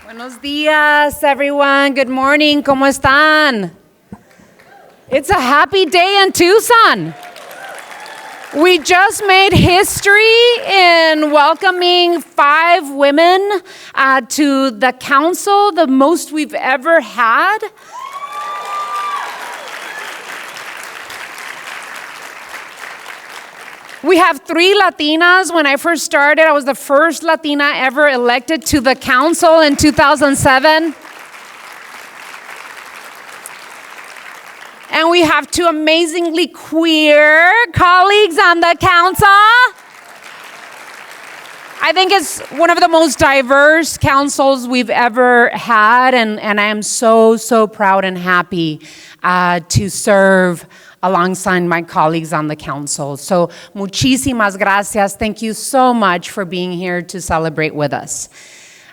Buenos días, everyone. Good morning. ¿Cómo están? It's a happy day in Tucson. We just made history in welcoming 5 women to the council, the most we've ever had. We have 3 Latinas. When I first started, I was the first Latina ever elected to the council in 2007. And we have 2 amazingly queer colleagues on the council. I think it's one of the most diverse councils we've ever had, and I am so proud and happy to serve alongside my colleagues on the council. So, muchísimas gracias. Thank you so much for being here to celebrate with us.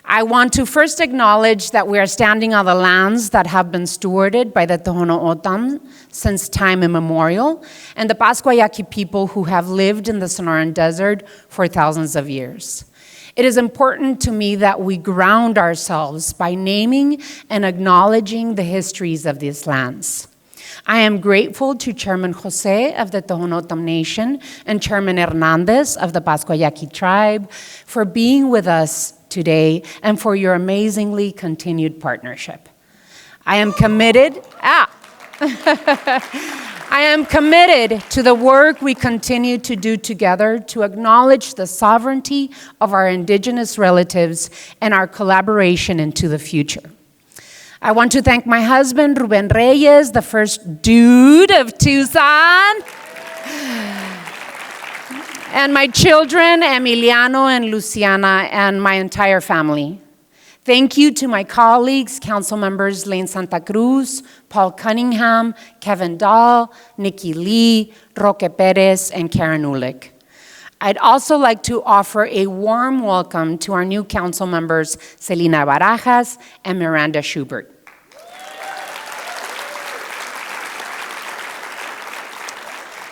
I want to first acknowledge that we are standing on the lands that have been stewarded by the Tohono since time immemorial, and the Pascua Yaqui people who have lived in the Sonoran Desert for thousands of years. It is important to me that we ground ourselves by naming and acknowledging the histories of these lands. I am grateful to Chairman Jose of the Tohono Nation and Chairman Hernandez of the Pascua Yaqui tribe for being with us today and for your amazingly continued partnership. I am committed to the work we continue to do together to acknowledge the sovereignty of our indigenous relatives and our collaboration into the future. I want to thank my husband, Ruben Reyes, the first dude of Tucson, and my children, Emiliano and Luciana, and my entire family. Thank you to my colleagues, council members Lane Santa Cruz, Paul Cunningham, Kevin Dahl, Nikki Lee, Roque Perez, and Karen Ulick. I'd also like to offer a warm welcome to our new council members, Celina Barajas and Miranda Schubert.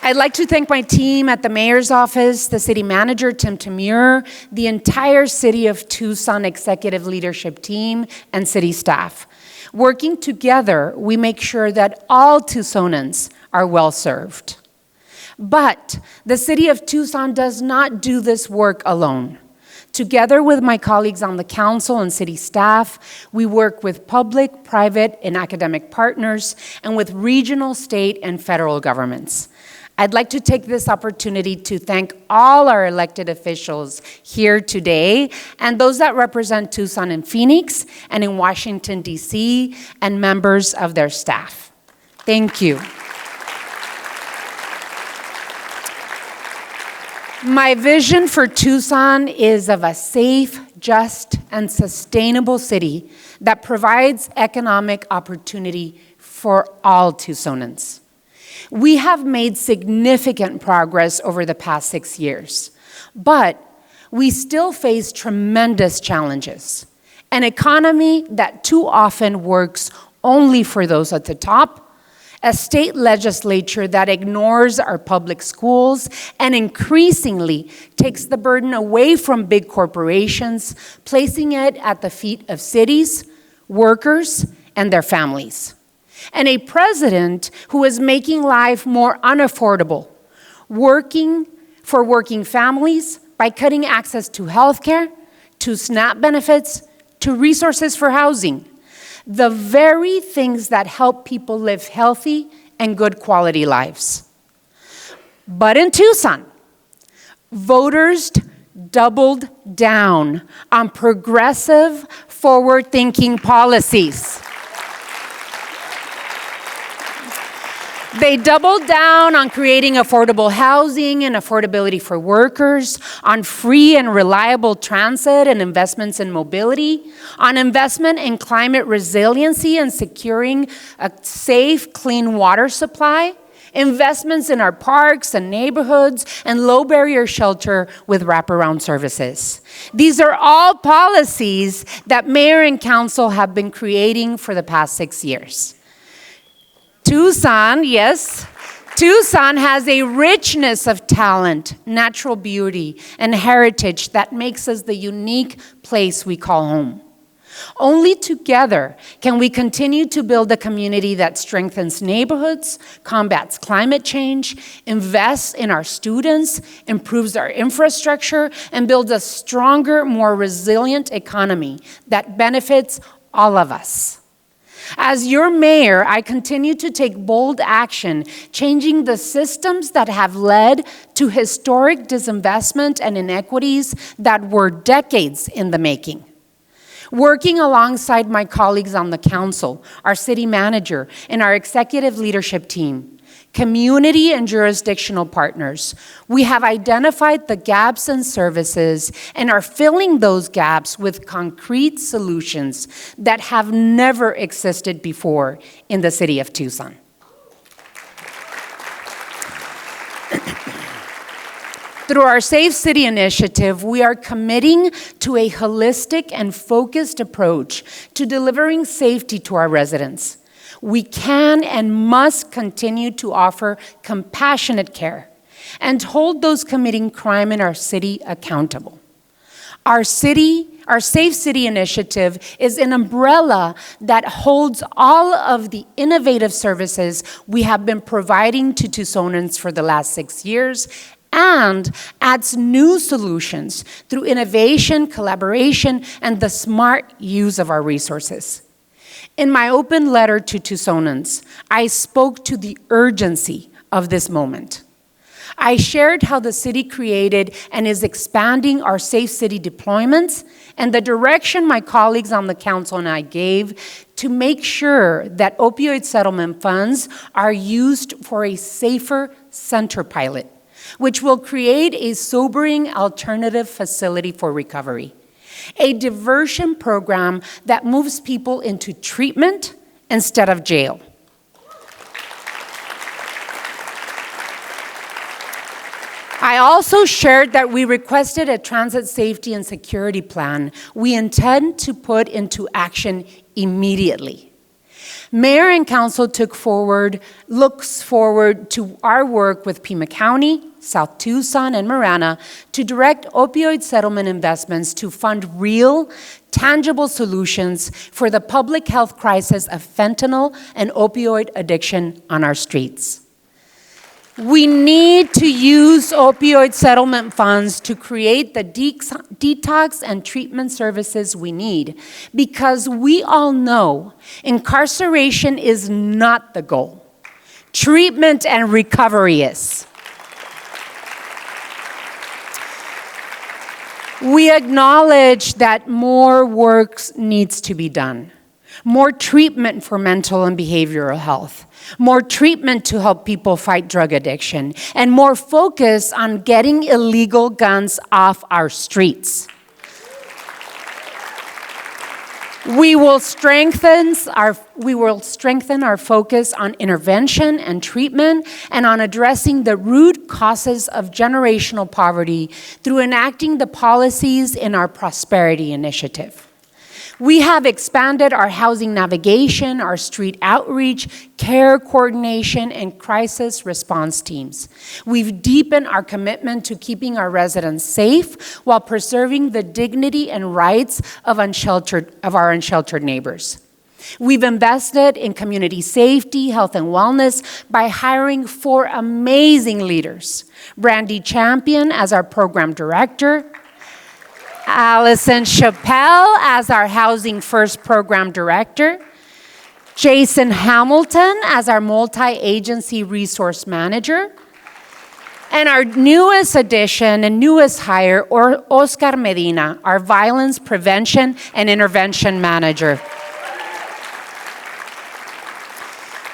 I'd like to thank my team at the mayor's office, the city manager, Tim Tamur, the entire city of Tucson executive leadership team, and city staff. Working together, we make sure that all Tucsonans are well served. But the city of Tucson does not do this work alone. Together with my colleagues on the council and city staff, we work with public, private, and academic partners, and with regional, state, and federal governments. I'd like to take this opportunity to thank all our elected officials here today and those that represent Tucson in Phoenix and in Washington, D.C., and members of their staff. Thank you. My vision for Tucson is of a safe, just, and sustainable city that provides economic opportunity for all Tucsonans. We have made significant progress over the past 6 years, but we still face tremendous challenges. An economy that too often works only for those at the top, a state legislature that ignores our public schools and increasingly takes the burden away from big corporations, placing it at the feet of cities, workers, and their families. And a president who is making life more unaffordable, working for working families by cutting access to healthcare, to SNAP benefits, to resources for housing, the very things that help people live healthy and good quality lives. But in Tucson, voters doubled down on progressive, forward-thinking policies. They doubled down on creating affordable housing and affordability for workers, on free and reliable transit and investments in mobility, on investment in climate resiliency and securing a safe, clean water supply, investments in our parks and neighborhoods, and low barrier shelter with wraparound services. These are all policies that mayor and council have been creating for the past 6 years. Tucson, yes, Tucson has a richness of talent, natural beauty, and heritage that makes us the unique place we call home. Only together can we continue to build a community that strengthens neighborhoods, combats climate change, invests in our students, improves our infrastructure, and builds a stronger, more resilient economy that benefits all of us. As your mayor, I continue to take bold action, changing the systems that have led to historic disinvestment and inequities that were decades in the making. Working alongside my colleagues on the council, our city manager, and our executive leadership team, community and jurisdictional partners, we have identified the gaps in services and are filling those gaps with concrete solutions that have never existed before in the city of Tucson. Through our Safe City initiative, we are committing to a holistic and focused approach to delivering safety to our residents. We can and must continue to offer compassionate care and hold those committing crime in our city accountable. Our Safe City initiative is an umbrella that holds all of the innovative services we have been providing to Tucsonans for the last 6 years and adds new solutions through innovation, collaboration, and the smart use of our resources. In my open letter to Tucsonans, I spoke to the urgency of this moment. I shared how the city created and is expanding our Safe City deployments and the direction my colleagues on the council and I gave to make sure that opioid settlement funds are used for a safer center pilot, which will create a sobering alternative facility for recovery. A diversion program that moves people into treatment instead of jail. I also shared that we requested a transit safety and security plan we intend to put into action immediately. Mayor and council looks forward to our work with Pima County, South Tucson, and Marana to direct opioid settlement investments to fund real, tangible solutions for the public health crisis of fentanyl and opioid addiction on our streets. We need to use opioid settlement funds to create the detox and treatment services we need, because we all know incarceration is not the goal. Treatment and recovery is. We acknowledge that more work needs to be done. More treatment for mental and behavioral health, more treatment to help people fight drug addiction, and more focus on getting illegal guns off our streets. We will strengthen our focus on intervention and treatment and on addressing the root causes of generational poverty through enacting the policies in our Prosperity Initiative. We have expanded our housing navigation, our street outreach, care coordination, and crisis response teams. We've deepened our commitment to keeping our residents safe while preserving the dignity and rights of our unsheltered neighbors. We've invested in community safety, health, and wellness by hiring 4 amazing leaders. Brandy Champion as our program director, Allison Chappelle as our Housing First Program Director, Jason Hamilton as our Multi-Agency Resource Manager, and our newest addition and newest hire, Oscar Medina, our Violence Prevention and Intervention Manager.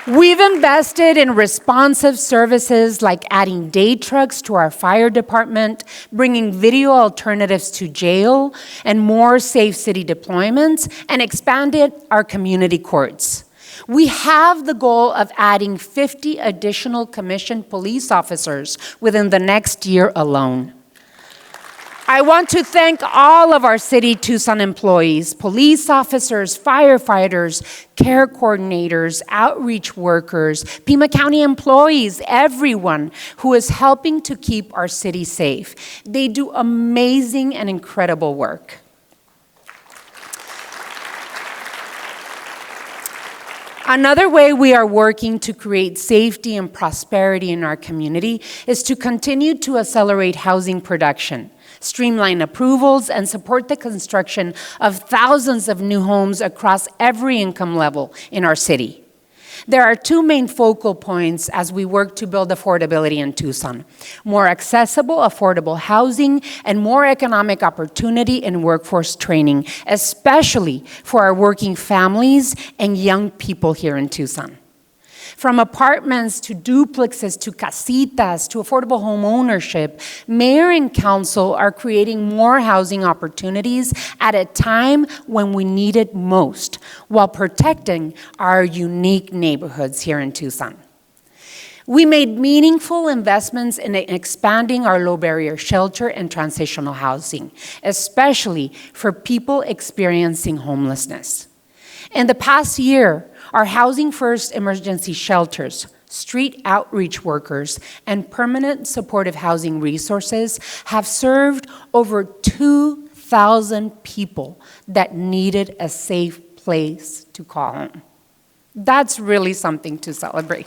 We've invested in responsive services like adding day trucks to our fire department, bringing video alternatives to jail, and more Safe City deployments, and expanded our community courts. We have the goal of adding 50 additional commissioned police officers within the next year alone. I want to thank all of our City Tucson employees, police officers, firefighters, care coordinators, outreach workers, Pima County employees, everyone who is helping to keep our city safe. They do amazing and incredible work. Another way we are working to create safety and prosperity in our community is to continue to accelerate housing production, streamline approvals, and support the construction of thousands of new homes across every income level in our city. There are two main focal points as we work to build affordability in Tucson: more accessible, affordable housing, and more economic opportunity and workforce training, especially for our working families and young people here in Tucson. From apartments to duplexes to casitas to affordable home ownership, mayor and council are creating more housing opportunities at a time when we need it most, while protecting our unique neighborhoods here in Tucson. We made meaningful investments in expanding our low-barrier shelter and transitional housing, especially for people experiencing homelessness. In the past year, our Housing First emergency shelters, street outreach workers, and permanent supportive housing resources have served over 2,000 people that needed a safe place to call home. That's really something to celebrate.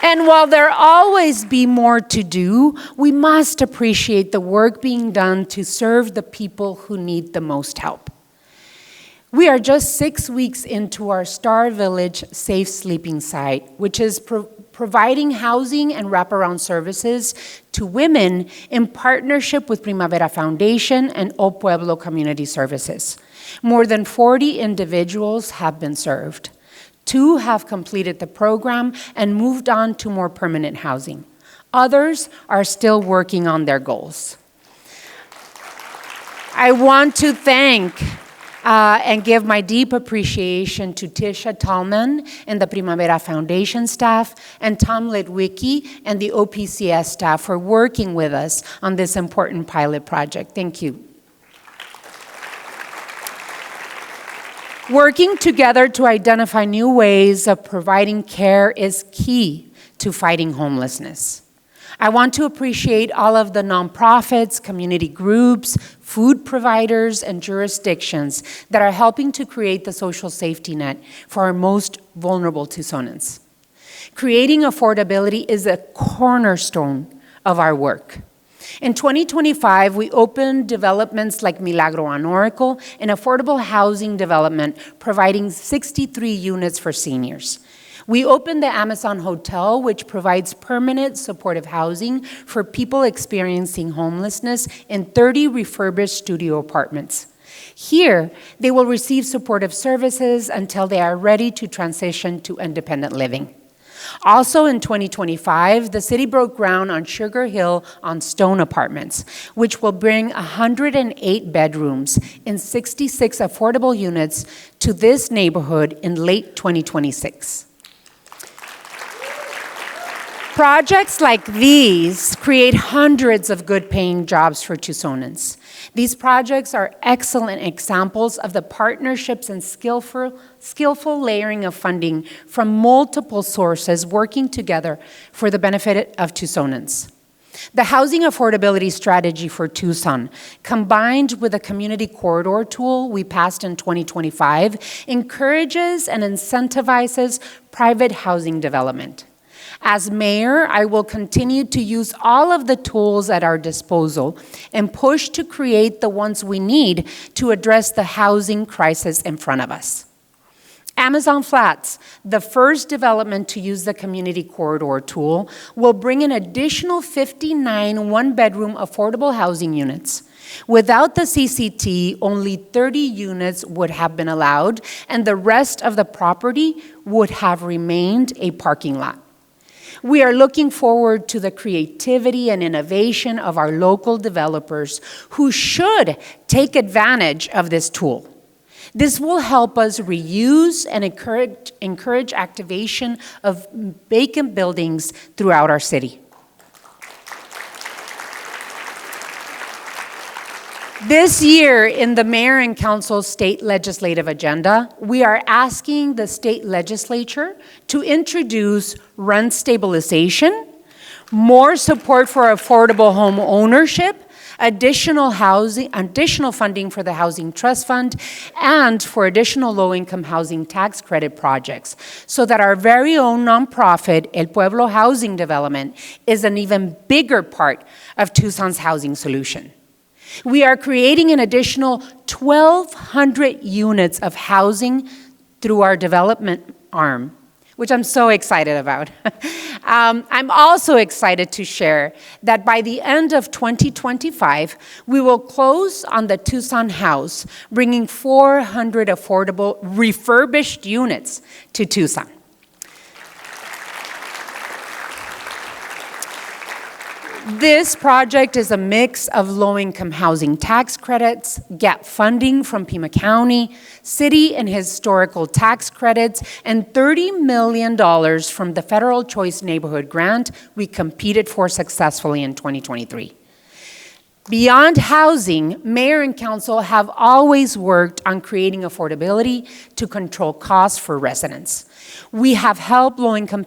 And while there'll always be more to do, we must appreciate the work being done to serve the people who need the most help. We are just 6 weeks into our Star Village Safe Sleeping Site, which is providing housing and wraparound services to women in partnership with Primavera Foundation and O Pueblo Community Services. More than 40 individuals have been served. 2 have completed the program and moved on to more permanent housing. Others are still working on their goals. I want to thank and give my deep appreciation to Tisha Tallman and the Primavera Foundation staff, and Tom Litwicki and the OPCS staff for working with us on this important pilot project. Thank you. Working together to identify new ways of providing care is key to fighting homelessness. I want to appreciate all of the nonprofits, community groups, food providers, and jurisdictions that are helping to create the social safety net for our most vulnerable Tucsonans. Creating affordability is a cornerstone of our work. In 2025, we opened developments like Milagro on Oracle, an affordable housing development providing 63 units for seniors. We opened the Amazon Hotel, which provides permanent supportive housing for people experiencing homelessness in 30 refurbished studio apartments. Here, they will receive supportive services until they are ready to transition to independent living. Also in 2025, the city broke ground on Sugar Hill on Stone Apartments, which will bring 108 bedrooms in 66 affordable units to this neighborhood in late 2026. Projects like these create hundreds of good-paying jobs for Tucsonans. These projects are excellent examples of the partnerships and skillful layering of funding from multiple sources working together for the benefit of Tucsonans. The housing affordability strategy for Tucson, combined with a community corridor tool we passed in 2025, encourages and incentivizes private housing development. As mayor, I will continue to use all of the tools at our disposal and push to create the ones we need to address the housing crisis in front of us. Amazon Flats, the first development to use the community corridor tool, will bring an additional 59 one-bedroom affordable housing units. Without the CCT, only 30 units would have been allowed, and the rest of the property would have remained a parking lot. We are looking forward to the creativity and innovation of our local developers who should take advantage of this tool. This will help us reuse and encourage activation of vacant buildings throughout our city. This year, in the Mayor and Council's state legislative agenda, we are asking the state legislature to introduce rent stabilization, more support for affordable home ownership, additional funding for the Housing Trust Fund, and for additional low-income housing tax credit projects, so that our very own nonprofit, El Pueblo Housing Development, is an even bigger part of Tucson's housing solution. We are creating an additional 1,200 units of housing through our development arm, which I'm so excited about. I'm also excited to share that by the end of 2025, we will close on the Tucson House, bringing 400 affordable refurbished units to Tucson. This project is a mix of low-income housing tax credits, gap funding from Pima County, city and historical tax credits, and $30 million from the Federal Choice Neighborhood Grant we competed for successfully in 2023. Beyond housing, Mayor and Council have always worked on creating affordability to control costs for residents. We have helped low-income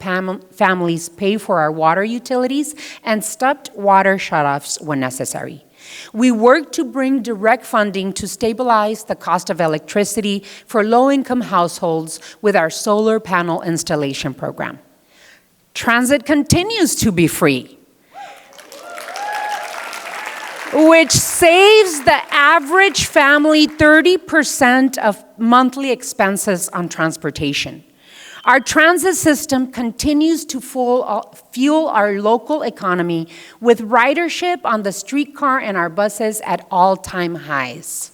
families pay for our water utilities and stopped water shutoffs when necessary. We work to bring direct funding to stabilize the cost of electricity for low-income households with our solar panel installation program. Transit continues to be free, which saves the average family 30% of monthly expenses on transportation. Our transit system continues to fuel our local economy with ridership on the streetcar and our buses at all-time highs.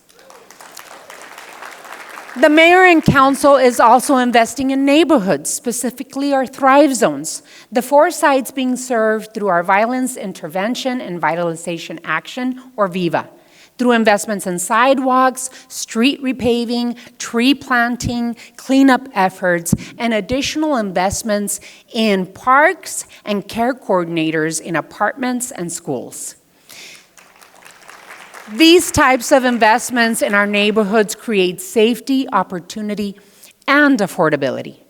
The Mayor and Council is also investing in neighborhoods, specifically our Thrive Zones, the 4 sites being served through our Violence Intervention and Vitalization Action, or VIVA, through investments in sidewalks, street repaving, tree planting, cleanup efforts, and additional investments in parks and care coordinators in apartments and schools. These types of investments in our neighborhoods create safety, opportunity, and affordability.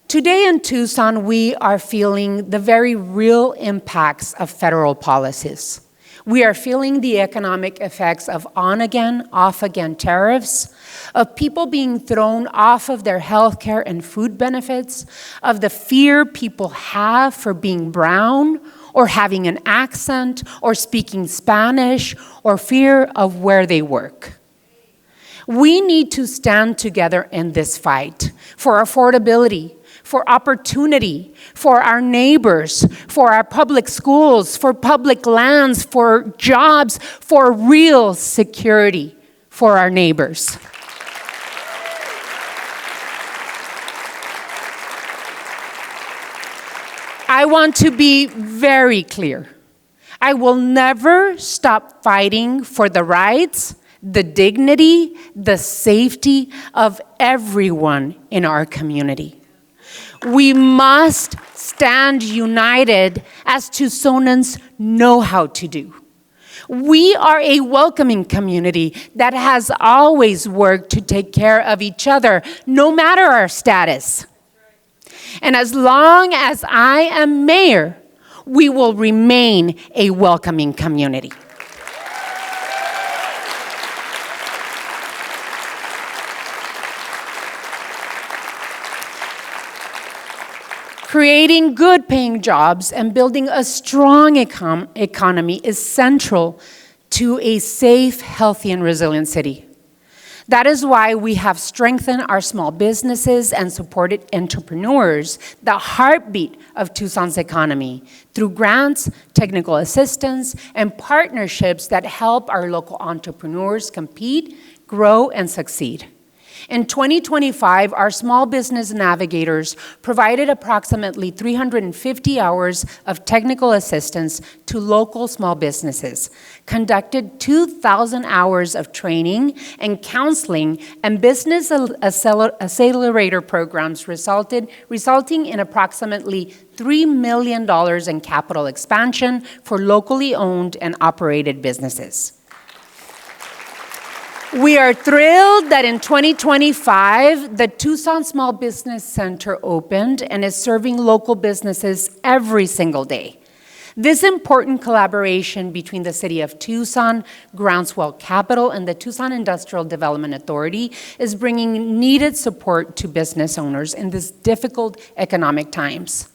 Today in Tucson, we are feeling the very real impacts of federal policies. We are feeling the economic effects of on-again, off-again tariffs, of people being thrown off of their health care and food benefits, of the fear people have for being brown, or having an accent, or speaking Spanish, or fear of where they work. We need to stand together in this fight for affordability, for opportunity, for our neighbors, for our public schools, for public lands, for jobs, for real security for our neighbors. I want to be very clear. I will never stop fighting for the rights, the dignity, the safety of everyone in our community. We must stand united as Tucsonans know how to do. We are a welcoming community that has always worked to take care of each other, no matter our status. And as long as I am mayor, we will remain a welcoming community. Creating good-paying jobs and building a strong economy is central to a safe, healthy, and resilient city. That is why we have strengthened our small businesses and supported entrepreneurs, the heartbeat of Tucson's economy, through grants, technical assistance, and partnerships that help our local entrepreneurs compete, grow, and succeed. In 2025, our small business navigators provided approximately 350 hours of technical assistance to local small businesses, conducted 2,000 hours of training and counseling, and business accelerator programs resulting in approximately $3 million in capital expansion for locally owned and operated businesses. We are thrilled that in 2025, the Tucson Small Business Center opened and is serving local businesses every single day. This important collaboration between the City of Tucson, Groundswell Capital, and the Tucson Industrial Development Authority is bringing needed support to business owners in these difficult economic times.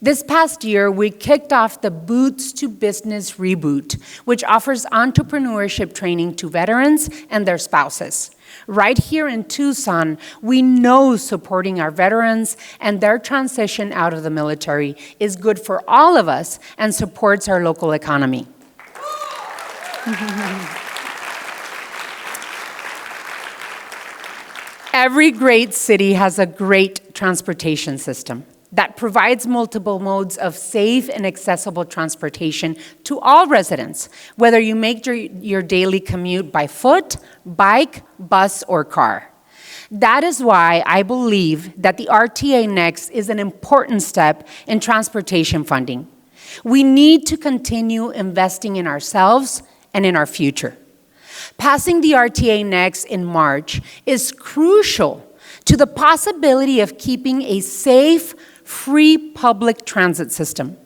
This past year, we kicked off the Boots to Business Reboot, which offers entrepreneurship training to veterans and their spouses. Right here in Tucson, we know supporting our veterans and their transition out of the military is good for all of us and supports our local economy. Every great city has a great transportation system that provides multiple modes of safe and accessible transportation to all residents, whether you make your daily commute by foot, bike, bus, or car. That is why I believe that the RTA Next is an important step in transportation funding. We need to continue investing in ourselves and in our future. Passing the RTA Next in March is crucial to the possibility of keeping a safe, free public transit system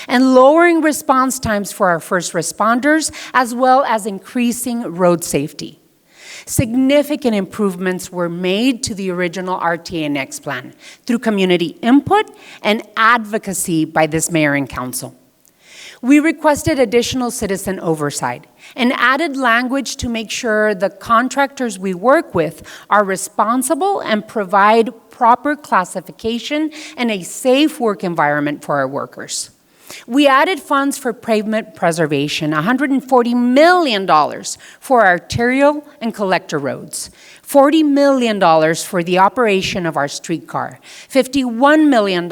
and lowering response times for our first responders, as well as increasing road safety. Significant improvements were made to the original RTA Next plan through community input and advocacy by this mayor and council. We requested additional citizen oversight and added language to make sure the contractors we work with are responsible and provide proper classification and a safe work environment for our workers. We added funds for pavement preservation, $140 million for arterial and collector roads, $40 million for the operation of our streetcar, $51 million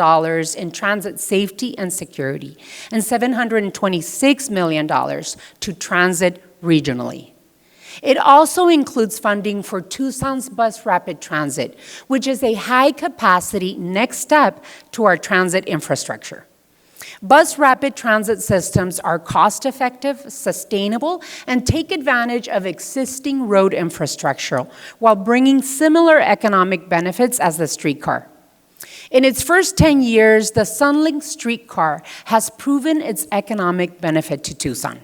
in transit safety and security, and $726 million to transit regionally. It also includes funding for Tucson's Bus Rapid Transit, which is a high-capacity next step to our transit infrastructure. Bus rapid transit systems are cost-effective, sustainable, and take advantage of existing road infrastructure while bringing similar economic benefits as the streetcar. In its first 10 years, the Sunlink streetcar has proven its economic benefit to Tucson.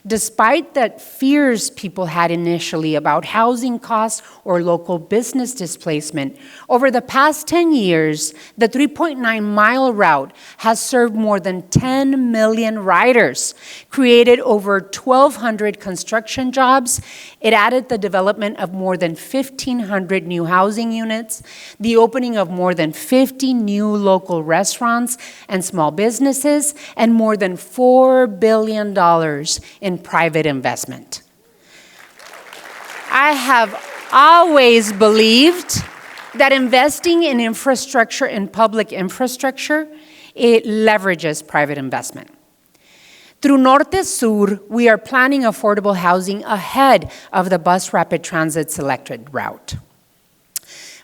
Despite the fears people had initially about housing costs or local business displacement, over the past 10 years, the 3.9-mile route has served more than 10 million riders, created over 1,200 construction jobs. It added the development of more than 1,500 new housing units, the opening of more than 50 new local restaurants and small businesses, and more than $4 billion in private investment. I have always believed that investing in infrastructure and public infrastructure, it leverages private investment. Through Norte Sur, we are planning affordable housing ahead of the Bus Rapid Transit selected route.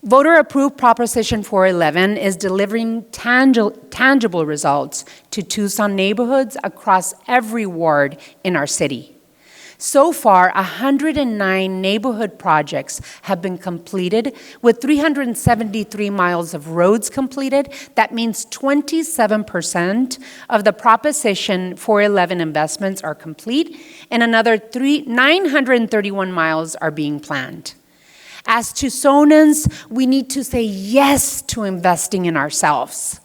Voter-approved Proposition 411 is delivering tangible results to Tucson neighborhoods across every ward in our city. So far, 109 neighborhood projects have been completed, with 373 miles of roads completed. That means 27% of the Proposition 411 investments are complete, and another 931 miles are being planned. As Tucsonans, we need to say yes to investing in ourselves.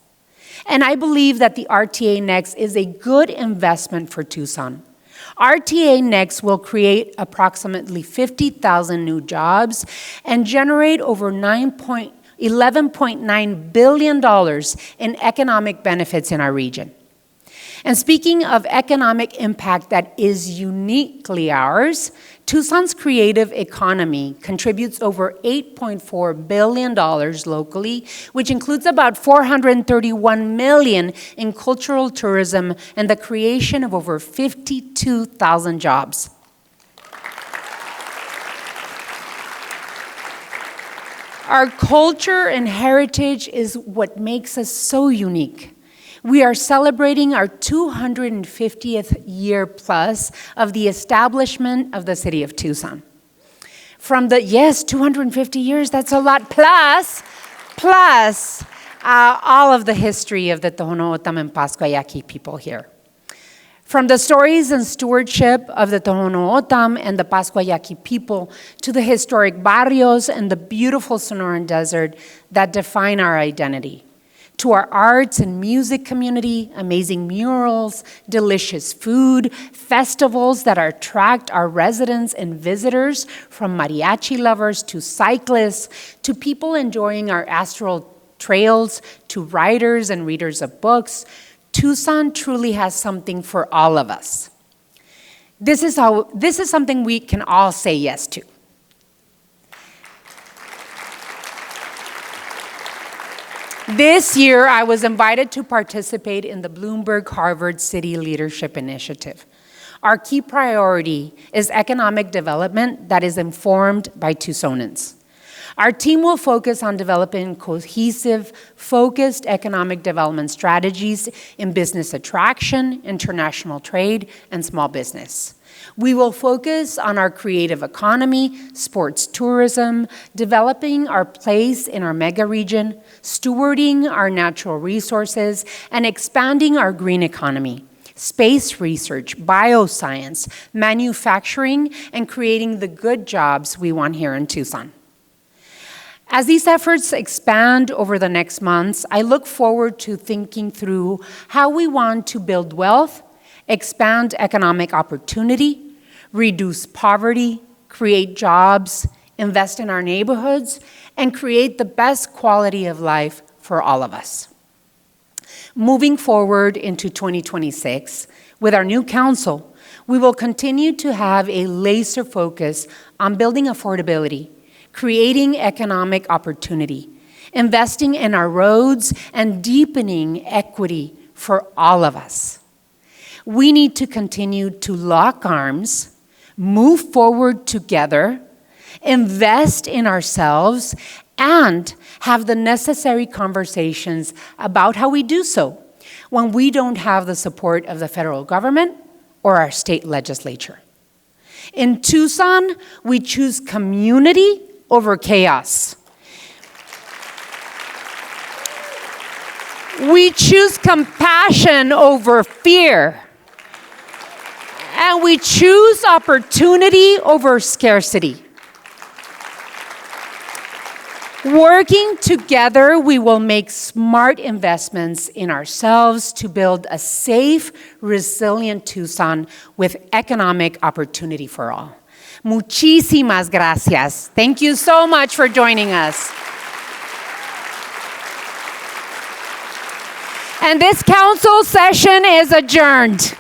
And I believe that the RTA Next is a good investment for Tucson. RTA Next will create approximately 50,000 new jobs and generate over $11.9 billion in economic benefits in our region. And speaking of economic impact that is uniquely ours, Tucson's creative economy contributes over $8.4 billion locally, which includes about $431 million in cultural tourism and the creation of over 52,000 jobs. Our culture and heritage is what makes us so unique. We are celebrating our 250th year plus of the establishment of the city of Tucson. From the, yes, 250 years, that's a lot, plus all of the history of the Tohono O'odham and Pascua Yaqui people here. From the stories and stewardship of the Tohono O'odham and the Pascua Yaqui people to the historic barrios and the beautiful Sonoran Desert that define our identity, to our arts and music community, amazing murals, delicious food, festivals that attract our residents and visitors, from mariachi lovers to cyclists, to people enjoying our astral trails, to writers and readers of books. Tucson truly has something for all of us. This is something we can all say yes to. This year, I was invited to participate in the Bloomberg Harvard City Leadership Initiative. Our key priority is economic development that is informed by Tucsonans. Our team will focus on developing cohesive, focused economic development strategies in business attraction, international trade, and small business. We will focus on our creative economy, sports tourism, developing our place in our mega region, stewarding our natural resources, and expanding our green economy, space research, bioscience, manufacturing, and creating the good jobs we want here in Tucson. As these efforts expand over the next months, I look forward to thinking through how we want to build wealth, expand economic opportunity, reduce poverty, create jobs, invest in our neighborhoods, and create the best quality of life for all of us. Moving forward into 2026, with our new council, we will continue to have a laser focus on building affordability, creating economic opportunity, investing in our roads, and deepening equity for all of us. We need to continue to lock arms, move forward together, invest in ourselves, and have the necessary conversations about how we do so when we don't have the support of the federal government or our state legislature. In Tucson, we choose community over chaos. We choose compassion over fear. And we choose opportunity over scarcity. Working together, we will make smart investments in ourselves to build a safe, resilient Tucson with economic opportunity for all. Muchísimas gracias. Thank you so much for joining us. And this council session is adjourned.